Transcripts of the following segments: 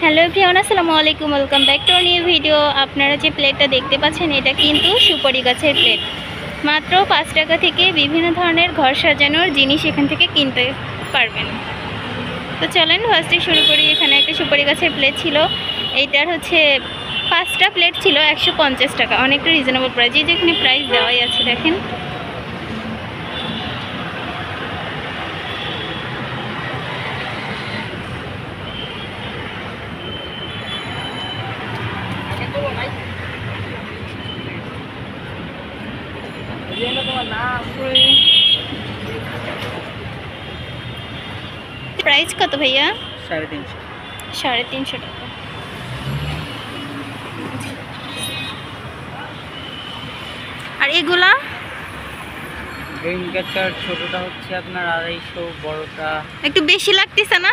Hello everyone, আসসালামু আলাইকুম। Welcome back to new video. আপনারা যে প্লেটটা দেখতে পাচ্ছেন এটা কিন্তু সুপারি গাছের প্লেট। মাত্র 5 টাকা থেকে বিভিন্ন ধরনের ঘর সাজানোর জিনিস এখান থেকে কিনতে পারবেন। তো চলেন ফার্স্টে শুরু করি। এখানে একটা সুপারি গাছের প্লেট ছিল, এইটার হচ্ছে 5টা প্লেট ছিল 150 টাকা, অনেকটা রিজনেবল প্রাইস। যেখানে প্রাইস দেওয়াই আছে দেখেন। প্রাইস কত ভাইয়া? 350 টাকা। আর এগুলা ড্রিম ক্যাচার ছোটটা হচ্ছে আপনার 250, বড়টা একটু বেশি লাগতেছে না?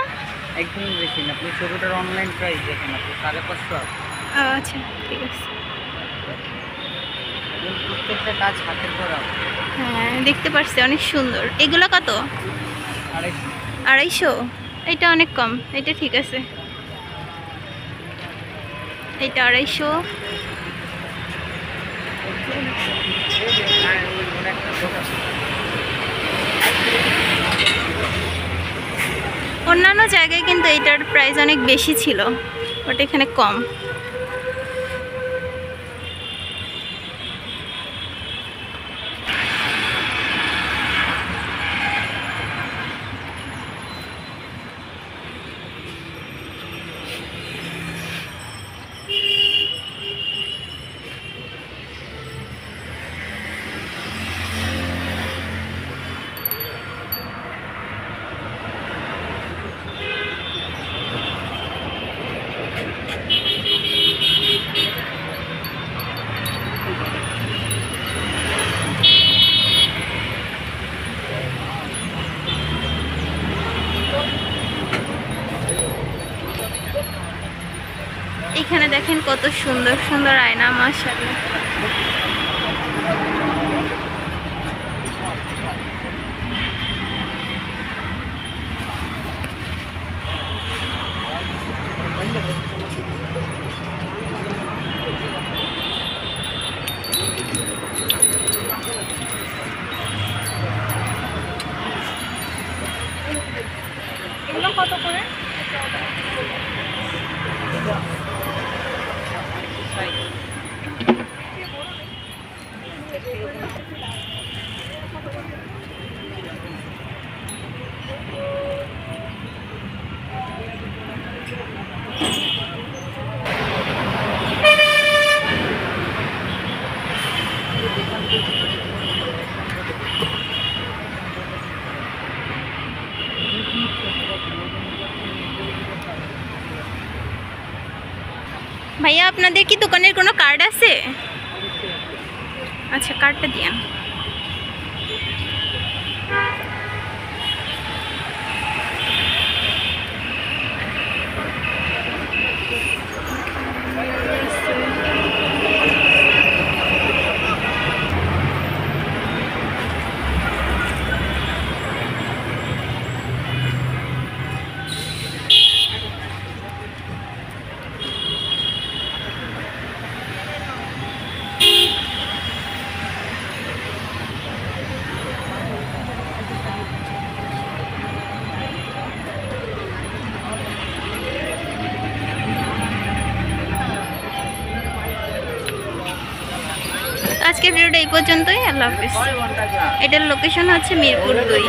একদমই বেশি না। আপনি ছোটটার অনলাইন প্রাইস দেখেন, আপনি 550 আচ্ছা ঠিক আছে। প্রত্যেকটা কাজ হাতের করা। হ্যাঁ দেখতে পারছি, অনেক সুন্দর। এগুলো কত? 250। এটা অনেক কম, এটা ঠিক আছে। এটা 250। অন্যান্য জায়গায় কিন্তু এটার প্রাইস অনেক বেশি ছিল, বাট এখানে কম। এখানে দেখেন কত সুন্দর সুন্দর আয়না, মাশাআল্লাহ। এগুলো কত করে? ভাইয়া আপনাদের কি দোকানের কোনো কার্ড আছে? আচ্ছা কার্ডটা দিয়েন। আজকের ভিডিওটা এই পর্যন্তই। আল্লাহ হাফিজ। এটার লোকেশন হচ্ছে মিরপুর 2।